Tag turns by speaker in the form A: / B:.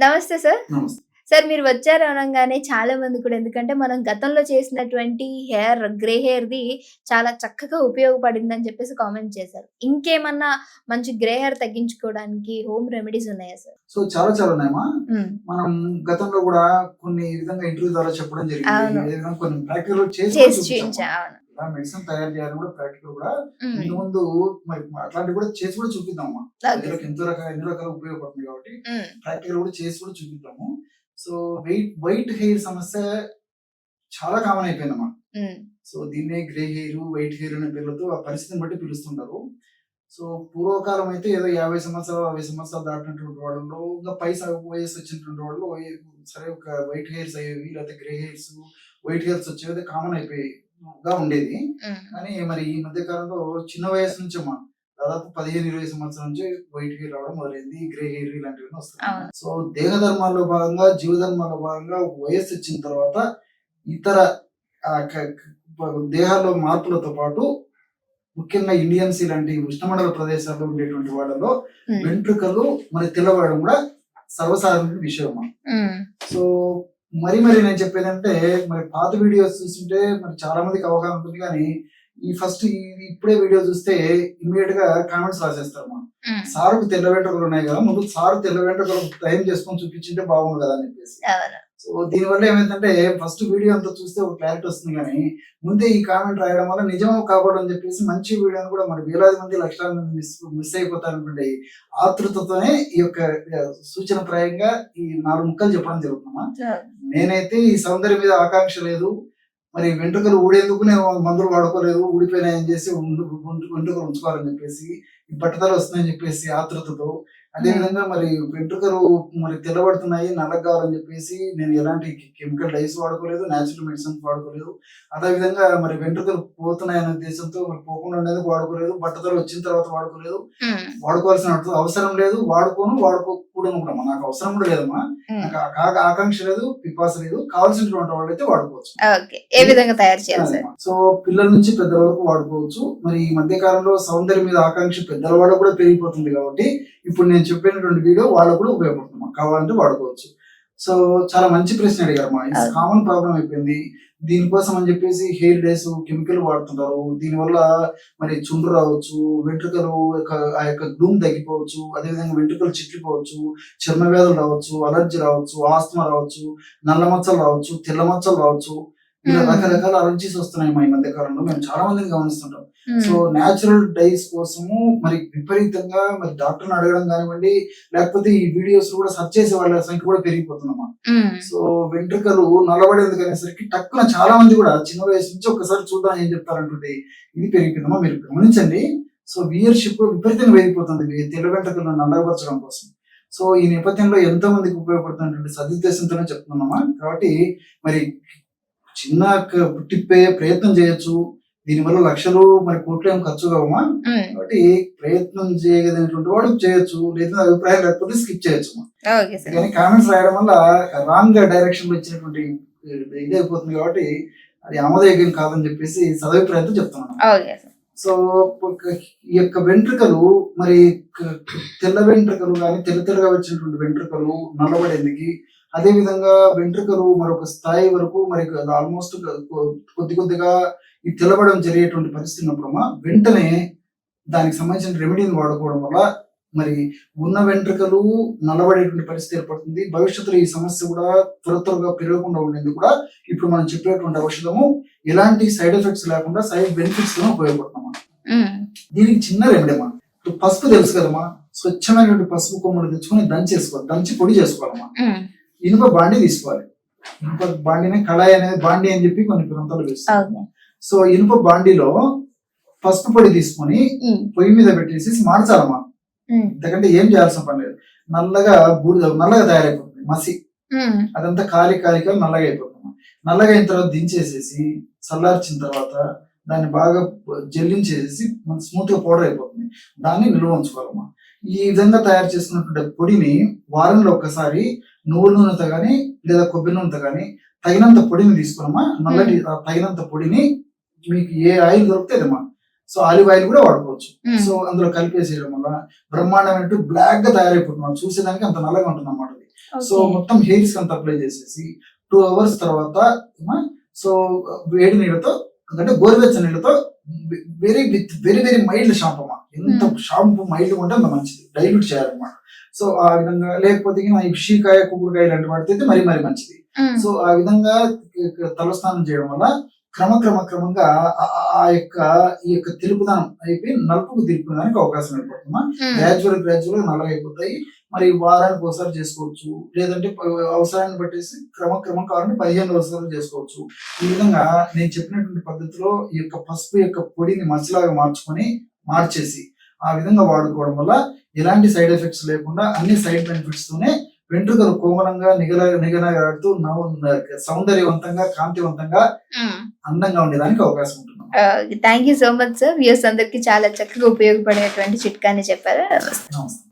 A: నమస్తే సార్.
B: నమస్తే.
A: సార్ మీరు వచ్చారు అనంగానే చాలా మంది కూడా ఎందుకంటే మనం గతంలో చేసినటువంటి గ్రే హెయిర్‌ది చాలా చక్కగా ఉపయోగపడిందని చెప్పేసి కామెంట్ చేశారు. ఇంకేమన్నా మంచి గ్రే హెయిర్ తగ్గించుకోవడానికి హోమ్ రెమెడీస్ ఉన్నాయా సార్?
B: సో చాలా ఉన్నాయమ్మా.
A: హ్మ్.
B: మనం గతంలో కూడా కొన్ని విధంగా ఇంటర్వ్యూ ద్వారా చెప్పడం జరిగింది.
A: అవును.
B: ఏ విధంగా కొన్ని ప్రాక్టికల్ చేసి
A: చేసి
B: చూపించాము.
A: చూయించా. అవును.
B: ఇలా మెడిసిన్ తయారు చేయాలని కూడా ప్రాక్టికల్ కూడా
A: హ్మ్.
B: ముందు ముందు మరి అట్లాంటివి కూడా చేసి కూడా చూపిద్దామమ్మా.
A: ఓకే.
B: ప్రజలకు ఎన్ని రకాల ఉపయోగపడుతుంది కాబట్టి
A: హ్మ్.
B: ప్రాక్టికల్ కూడా చేసి కూడా చూపిద్దాము. సో వైట్ హెయిర్ సమస్య చాలా కామన్ అయిపోయిందమ్మా.
A: హ్మ్.
B: సో దీన్నే గ్రే హెయిర్, వైట్ హెయిర్ అనే పేర్లతో ఆ పరిస్థితిని బట్టి పిలుస్తుంటారు. సో పూర్వకాలం అయితే ఏదో 50 సంవత్సరాలు 60 సంవత్సరాలు దాటినటువంటి వాళ్ళలో ఇంకా వయసు వచ్చినటువంటి వాళ్ళు సరే ఒక వైట్ హెయిర్స్ అయ్యేవి, లేకపోతే గ్రే హెయిర్స్, వైట్ హెయిర్స్ వచ్చేవి కామన్ అయిపోయిగా ఉండేది.
A: హ్మ్.
B: కానీ మరి ఈ మధ్య కాలంలో చిన్న వయసు నుంచి దాదాపు 15-20 సంవత్సరాల నుంచి వైట్ హెయిర్ రావడం మొదలైంది. గ్రే హెయిర్ ఇలాంటివి వస్తాయి.
A: అవును.
B: సో దేహ ధర్మాల్లో భాగంగా, జీవధర్మాల్లో భాగంగా వయసు వచ్చిన తర్వాత ఇతర దేహాల్లో మార్పులతో పాటు ముఖ్యంగా ఇండియన్స్ ఇలాంటి ఉష్ణమండల ప్రదేశాల్లో ఉండేటువంటి వాళ్ళలో
A: హ్మ్.
B: వెంట్రుకలు మరి తెల్లబడడం కూడా సర్వసాధారణ విషయం.
A: హ్మ్.
B: సో మరి నేను చెప్పేదంటే మరి పాత వీడియోస్ చూస్తుంటే మరి చాలా మందికి అవగాహన ఉంటుంది, కానీ ఇప్పుడే వీడియో చూస్తే ఇమ్మీడియట్ గా కామెంట్స్ రాసేస్తారు. మనం
A: హ్మ్.
B: సారుకు తెల్ల వెంట్రుకలు ఉన్నాయి కదా, ముందు సారు తెల్ల వెంట్రుకలు టైం చేసుకొని చూపించింటే బాగుంది కదా అని చెప్పేసి.
A: అవును.
B: సో దీనివల్ల ఏమైందంటే ఫస్ట్ వీడియో అంతా చూస్తే ఒక క్లారిటీ వస్తుంది, కానీ ముందే ఈ కామెంట్ రాయడం వల్ల నిజం కాబట్టి అని చెప్పేసి మంచి వీడియోని కూడా మరి వేలాది మంది లక్షలాది మంది మిస్ అయిపోతారనుకుంటే ఆతృతతోనే ఈ యొక్క సూచన ప్రాయంగా ఈ 4 ముక్కలు చెప్పడం జరుగుతుందమ్మా. నేనైతే ఈ సౌందర్యం మీద ఆకాంక్ష లేదు, మరి వెంట్రుకలు ఊడేందుకు నేను మందులు వాడుకోలేదు, ఊడిపోయినాయని చేసి వెంట్రుకలు ఉంచుకోవాలని చెప్పేసి, ఈ బట్టతలు వస్తున్నాయని చెప్పేసి ఆతృతతో, అదేవిధంగా మరి వెంట్రుకలు మరి తెల్లబడుతున్నాయి, నల్లగా కావాలని చెప్పేసి నేను ఎలాంటి కెమికల్ డైస్ వాడుకోలేదు, న్యాచురల్ మెడిసిన్స్ వాడుకోలేదు. అదేవిధంగా మరి వెంట్రుకలు పోతున్నాయనే ఉద్దేశంతో మరి పోకుండా ఉండేందుకు వాడుకోలేదు, బట్టతలు వచ్చిన తర్వాత వాడుకోలేదు, వాడుకోవాల్సిన అవసరం లేదు, వాడుకోకూడదు కూడా. నాకు అవసరం కూడా లేదమ్మా, నాకు ఆకాంక్ష లేదు, పిపాస లేదు, కావాల్సినటువంటి వాళ్ళు అయితే వాడుకోవచ్చు.
A: ఏ విధంగా తయారు చేయాలి?
B: సో పిల్లల నుంచి పెద్దల వరకు వాడుకోవచ్చు. మరి ఈ మధ్య కాలంలో సౌందర్యం మీద ఆకాంక్ష పెద్దల వాళ్ళకు కూడా పెరిగిపోతుంది కాబట్టి ఇప్పుడు నేను చెప్పినటువంటి వీడియో వాళ్ళకు కూడా ఉపయోగపడుతుంది, కావాలంటే వాడుకోవచ్చు. సో చాలా మంచి ప్రశ్న అడిగారు. ఇది కామన్ ప్రాబ్లం అయిపోయింది. దీనికోసం అని చెప్పేసి హెయిర్ డేస్ కెమికల్ వాడుతుంటారు. దీనివల్ల మరి చుండ్రు రావచ్చు, వెంట్రుకలు ఆ యొక్క గ్లూమ్ తగ్గిపోవచ్చు, అదేవిధంగా వెంట్రుకలు చిట్లిపోవచ్చు, చర్మ వ్యాధులు రావచ్చు, అలర్జీ రావచ్చు, ఆస్తమా రావచ్చు, నల్ల మచ్చలు రావచ్చు, తెల్ల మచ్చలు రావచ్చు, ఇలా రకరకాల అలర్జీస్ వస్తున్నాయి ఈ మధ్య కాలంలో. మేము చాలా మందిని గమనిస్తుంటాం. సో న్యాచురల్ డైస్ కోసము మరి విపరీతంగా మరి డాక్టర్ని అడగడం కానివ్వండి, లేకపోతే ఈ వీడియోస్ కూడా సెర్చ్ చేసే వాళ్ళ సంఖ్య కూడా పెరిగిపోతుందమ్మా. సో వెంట్రుకలు నల్లబడేందుకు అనేసరికి టక్కున చాలా మంది కూడా చిన్న వయసు నుంచి ఒక్కసారి చూద్దాం ఏం చెప్తారంటుంటే ఇది పెరిగిపోయిందమ్మా. మీరు గమనించండి. సో వ్యూయర్షిప్ విపరీతంగా పెరిగిపోతుంది తెల్ల వెంట్రుకలను నల్లబరచడం కోసం. సో ఈ నేపథ్యంలో ఎంతో మందికి ఉపయోగపడుతున్నటువంటి సదుద్దేశంతోనే చెప్తున్నామా. కాబట్టి మరి చిన్న టిప్పే ప్రయత్నం చేయొచ్చు. దీనివల్ల లక్షలు మరి కోట్లు ఏం ఖర్చు కావమ్మా. కాబట్టి ప్రయత్నం చేయగలిగినటువంటి వాడు చేయొచ్చు, లేదా అభిప్రాయం లేకపోతే స్కిప్ చేయొచ్చు. కానీ కామెంట్స్ రాయడం వల్ల రాంగ్ డైరెక్షన్ లో ఇచ్చినటువంటి ఇది అయిపోతుంది కాబట్టి అది ఆమోదయోగ్యం కాదని చెప్పేసి సదభిప్రాయంతో చెప్తున్నాను. సో ఈ యొక్క వెంట్రుకలు మరి తెల్ల వెంట్రుకలు కానీ తెల్లగా వచ్చినటువంటి వెంట్రుకలు నల్లబడేందుకు, అదే విధంగా వెంట్రుకలు మరొక స్థాయి వరకు మరి ఆల్మోస్ట్ కొద్దిగా ఈ తెల్లబడడం జరిగేటువంటి పరిస్థితి ఉన్నప్పుడు వెంటనే దానికి సంబంధించిన రెమెడీని వాడుకోవడం వల్ల మరి ఉన్న వెంట్రుకలు నల్లబడేటువంటి పరిస్థితి ఏర్పడుతుంది. భవిష్యత్తులో ఈ సమస్య కూడా త్వరగా పెరగకుండా ఉండేందుకు కూడా ఇప్పుడు మనం చెప్పేటువంటి ఔషధము ఎలాంటి సైడ్ ఎఫెక్ట్స్ లేకుండా సైడ్ బెనిఫిట్స్ తో ఉపయోగపడుతున్నామా. దీనికి చిన్న రెమెడీ అమ్మా. పసుపు తెలుసు కదమ్మా, స్వచ్ఛమైనటువంటి పసుపు కొమ్మలు తెచ్చుకొని దంచి పొడి చేసుకోవాలమ్మా. ఇనుప బాండి తీసుకోవాలి. ఇనుప బాండినే కళాయి అనేది బాండి అని చెప్పి కొన్ని ప్రాంతాలు వేస్తారు. సో ఇనుప బాండిలో పసుపు పొడి తీసుకొని పొయ్యి మీద పెట్టేసి మార్చాలమ్మా. ఎందుకంటే ఏం చేయాల్సిన పని లేదు. నల్లగా తయారైపోతుంది మసి, అదంతా కాలిగా నల్లగా అయిపోతుంది. నల్లగా అయిన తర్వాత దించేసేసి చల్లార్చిన తర్వాత దాన్ని బాగా జల్లించేసి స్మూత్ గా పౌడర్ అయిపోతుంది. దాన్ని నిల్వ ఉంచుకోవాలమ్మా. ఈ విధంగా తయారు చేసుకున్నటువంటి పొడిని వారంలో ఒకసారి నువ్వుల నూనెతో గానీ లేదా కొబ్బరి నూనెతో గానీ తగినంత పొడిని తీసుకున్నామా. నల్లటి తగినంత పొడిని మీకు ఏ ఆయిల్ దొరుకుతుందమ్మా. సో ఆలివ్ ఆయిల్ కూడా వాడుకోవచ్చు. సో అందులో కలిపేసేయడం వల్ల బ్రహ్మాండమైనట్టు బ్లాక్ గా తయారైపోతుంది. చూసేదానికి అంత నల్లగా ఉంటుంది అన్నమాట. సో మొత్తం హెయిర్స్ అంతా అప్లై చేసేసి 2 hours తర్వాత సో వేడి నీళ్ళతో అంటే గోరువెచ్చని నీళ్ళతో very very very mild shampoo అమ్మా. ఎంత షాంపూ మైల్డ్ ఉంటే అంత మంచిది, డైల్యూట్ చేయాలన్నమాట. సో ఆ విధంగా లేకపోతే ఈ షీకాయ కుక్కుడుకాయ ఇలాంటి వాటితో మరీ మరీ మంచిది. సో ఆ విధంగా తలస్నానం చేయడం వల్ల క్రమంగా ఈ యొక్క తెలుపుదనం అయిపోయి నలుపుకు తిరుపుదానికి అవకాశం ఏర్పడుతుందా. గ్రాడ్యువల్ నల్లగా అయిపోతాయి. మరి వారానికి ఒకసారి చేసుకోవచ్చు, లేదంటే అవసరాన్ని బట్టేసి క్రమం కావాలంటే 15 రోజులు చేసుకోవచ్చు. ఈ విధంగా నేను చెప్పినటువంటి పద్ధతిలో ఈ యొక్క పసుపు యొక్క పొడిని మచ్చలాగా మార్చేసి ఆ విధంగా వాడుకోవడం వల్ల ఎలాంటి సైడ్ ఎఫెక్ట్స్ లేకుండా అన్ని సైడ్ బెనిఫిట్స్ తోనే వెంట్రుకలు కోమలంగా నిగనగాడుతూ సౌందర్యవంతంగా కాంతివంతంగా అందంగా ఉండేదానికి అవకాశం ఉంటుంది.
A: Thank you so much sir. Views అందరికి చాలా చక్కగా ఉపయోగపడేటువంటి చిట్కాని చెప్పారు.
B: నమస్తే.